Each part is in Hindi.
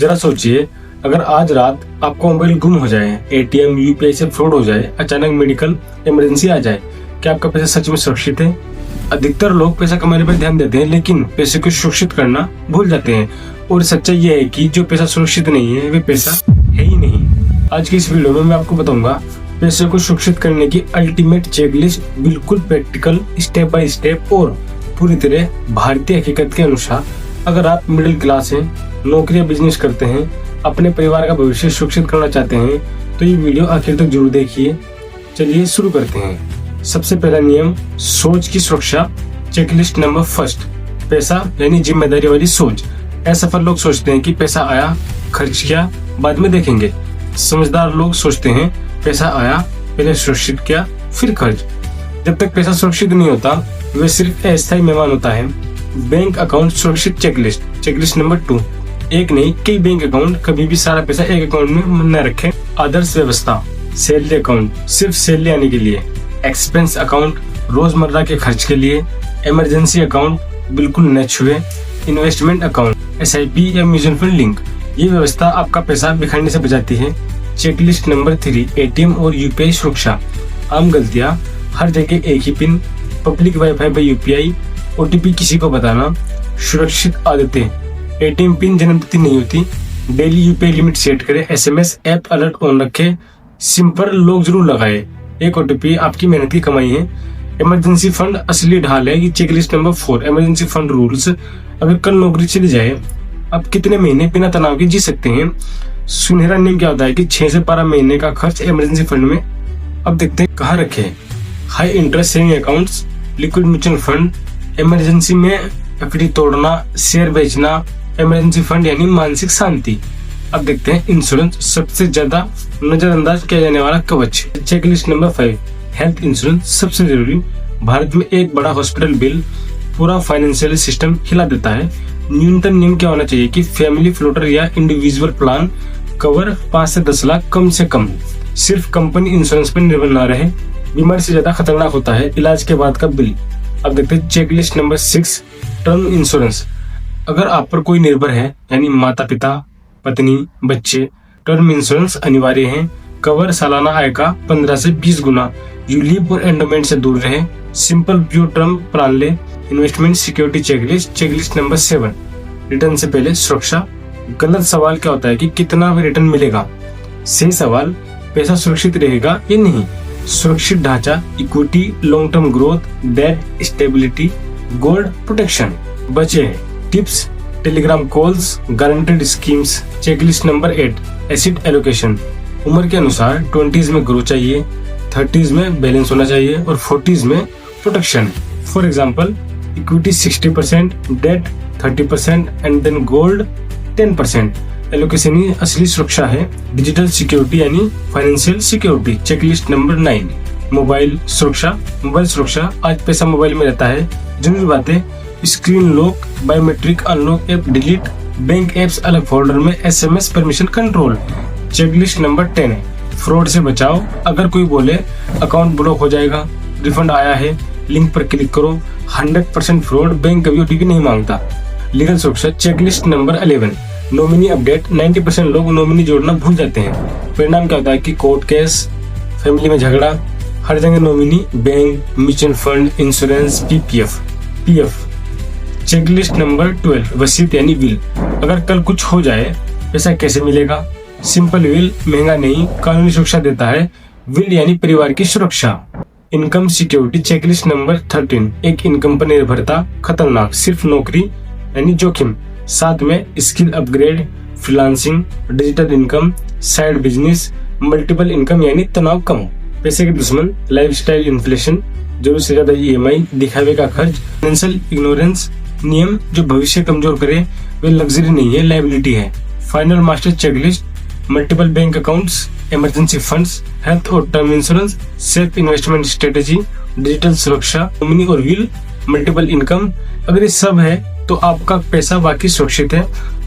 जरा सोचिए, अगर आज रात आपका मोबाइल गुम हो जाए, एटीएम यूपीआई से फ्रॉड हो जाए, अचानक मेडिकल इमरजेंसी आ जाए, क्या आपका पैसा सच में सुरक्षित है? अधिकतर लोग पैसा कमाने पर ध्यान देते हैं, लेकिन पैसे को सुरक्षित करना भूल जाते हैं। और सच्चाई यह है कि जो पैसा सुरक्षित नहीं है, वे पैसा है ही नहीं। आज की इस वीडियो में मैं आपको बताऊंगा पैसे को सुरक्षित करने की अल्टीमेट चेकलिस्ट, बिल्कुल प्रैक्टिकल, स्टेप बाय स्टेप और पूरी तरह भारतीय हकीकत के अनुसार। अगर आप मिडिल क्लास हैं, नौकरी या बिजनेस करते हैं, अपने परिवार का भविष्य सुरक्षित करना चाहते हैं, तो ये वीडियो आखिर तक जरूर देखिए। चलिए शुरू करते हैं। सबसे पहला नियम, सोच की सुरक्षा। चेकलिस्ट नंबर फर्स्ट, पैसा यानी जिम्मेदारी वाली सोच। असफल लोग सोचते हैं कि पैसा आया, खर्च किया, बाद में देखेंगे। समझदार लोग सोचते हैं पैसा आया, पहले सुरक्षित किया, फिर खर्च। जब तक पैसा सुरक्षित नहीं होता, वे सिर्फ अस्थायी मेहमान होता है। बैंक अकाउंट सुरक्षित चेकलिस्ट। चेकलिस्ट नंबर 2, एक नहीं कई बैंक अकाउंट। कभी भी सारा पैसा एक अकाउंट में न रखें। आदर्श व्यवस्था। सैलरी अकाउंट, सिर्फ सैलरी आने के लिए। एक्सपेंस अकाउंट, रोजमर्रा के खर्च के लिए। इमरजेंसी अकाउंट, बिल्कुल न छुए। इन्वेस्टमेंट अकाउंट, एसआईपी या म्यूचुअल फंड लिंक। ये व्यवस्था आपका पैसा बिखरने से बचाती है। चेकलिस्ट नंबर 3, एटीएम और यूपीआई सुरक्षा। आम गलतियां, हर जगह एक ही पिन, पब्लिक वाईफाई पर यूपीआई, ओटीपी किसी को बताना। सुरक्षित आदतें, एटीएम पिन जन्मतिथि नहीं होती। डेली यूपीआई लिमिट सेट करें। एसएमएस ऐप अलर्ट ऑन रखें। सिंपल लोग जरूर लगाए। एक ओटीपी आपकी मेहनत की कमाई है। इमरजेंसी फंड असली ढाल है। ये checklist number 4, emergency fund rules. अगर कल नौकरी चली जाए, आप कितने महीने बिना तनाव के जी सकते हैं? सुनहरा नियम क्या होता है कि 6 से 12 महीने का खर्च इमरजेंसी फंड में। अब देखते हैं कहाँ रखे। High interest saving accounts, liquid mutual fund. Emergency में एफडी तोड़ना, शेयर बेचना। इमरजेंसी फंड यानी मानसिक शांति। अब देखते हैं इंश्योरेंस, सबसे ज्यादा नजरअंदाज किया जाने वाला कवच। चेकलिस्ट नंबर 5, हेल्थ इंश्योरेंस, सबसे जरूरी। भारत में एक बड़ा हॉस्पिटल बिल पूरा फाइनेंशियल सिस्टम हिला देता है। न्यूनतम नियम क्या होना चाहिए कि फैमिली फ्लोटर या इंडिविजुअल प्लान कवर 5 से 10 लाख कम से कम। सिर्फ कंपनी इंश्योरेंस पर निर्भर ना रहे। बीमारी से ज्यादा खतरनाक होता है इलाज के बाद का बिल। अब देखते हैं चेकलिस्ट नंबर 6, टर्म इंश्योरेंस। अगर आप पर कोई निर्भर है, यानी माता पिता, पत्नी, बच्चे, टर्म इंश्योरेंस अनिवार्य है। कवर सालाना आय का 15 से 20 गुना। यूलिप और एंडोमेंट से दूर रहे। सिंपल प्योर टर्म प्लान ले। Investment security checklist. Checklist number 7, return से पहले सुरक्षा। गलत सवाल क्या होता है कि कितना रिटर्न मिलेगा? सही सवाल, पैसा सुरक्षित रहेगा या नहीं? सुरक्षित ढांचा, equity, long term growth, debt stability, gold protection. बचे tips, Telegram calls, guaranteed schemes. Checklist number 8, asset allocation. उम्र के अनुसार 20s में ग्रोथ चाहिए, 30s में बैलेंस होना चाहिए और 40s में protection. For example, equity 60%, debt 30% and then gold 10%। Allocation ही असली सुरक्षा है। डिजिटल सिक्योरिटी यानी financial security. Checklist number 9, mobile सुरक्षा। मोबाइल सुरक्षा, आज पैसा मोबाइल में रहता है। जरूरी बातें, screen lock, biometric unlock app delete, bank apps अलग फोल्डर में, SMS permission control. Checklist number 10, fraud से बचाओ। अगर कोई बोले अकाउंट ब्लॉक हो जाएगा, रिफंड आया है, लिंक पर क्लिक करो, 100% फ्रॉड। बैंक कभी ओटीपी नहीं मांगता। लीगल सुरक्षा। Checklist number 11, nominee update. 90% लोग नॉमिनी जोड़ना भूल जाते हैं। परिणाम क्या होता है कि कोर्ट केस, फैमिली में झगड़ा, हर जगह nominee. Bank, mutual fund, insurance, PF. Checklist number 12, वसीयत यानी विल। अगर कल कुछ हो जाए, पैसा कैसे मिलेगा? सिंपल विल, महंगा नहीं, कानूनी सुरक्षा देता है। विल यानी परिवार की सुरक्षा। Income security. चेकलिस्ट नंबर 13, एक इनकम पर निर्भरता, खतरनाक। सिर्फ नौकरी यानी जोखिम। साथ में skill upgrade, freelancing, digital income, side business, multiple income यानी तनाव कम। पैसे के दुश्मन, लाइफस्टाइल इन्फ्लेशन, जरूरत से ज्यादा ईएमआई, दिखावे का खर्च। फाइनेंशियल इग्नोरेंस, नियम जो भविष्य कमजोर करे, वे लग्जरी नहीं है, लायबिलिटी है। Final master checklist, multiple bank accounts, emergency funds, health और term insurance, safe investment strategy, digital सुरक्षा, नॉमिनी और विल, मल्टीपल इनकम। अगर ये सब है तो आपका पैसा वाकई सुरक्षित है।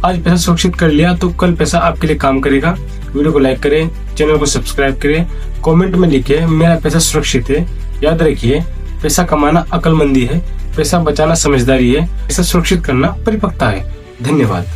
आज पैसा सुरक्षित कर लिया तो कल पैसा आपके लिए काम करेगा। वीडियो को लाइक करें, चैनल को सब्सक्राइब करें, कमेंट में लिखें मेरा पैसा सुरक्षित है। याद रखिए, पैसा कमाना अक्लमंदी है, पैसा बचाना समझदारी है, पैसा सुरक्षित करना परिपक्वता है। धन्यवाद।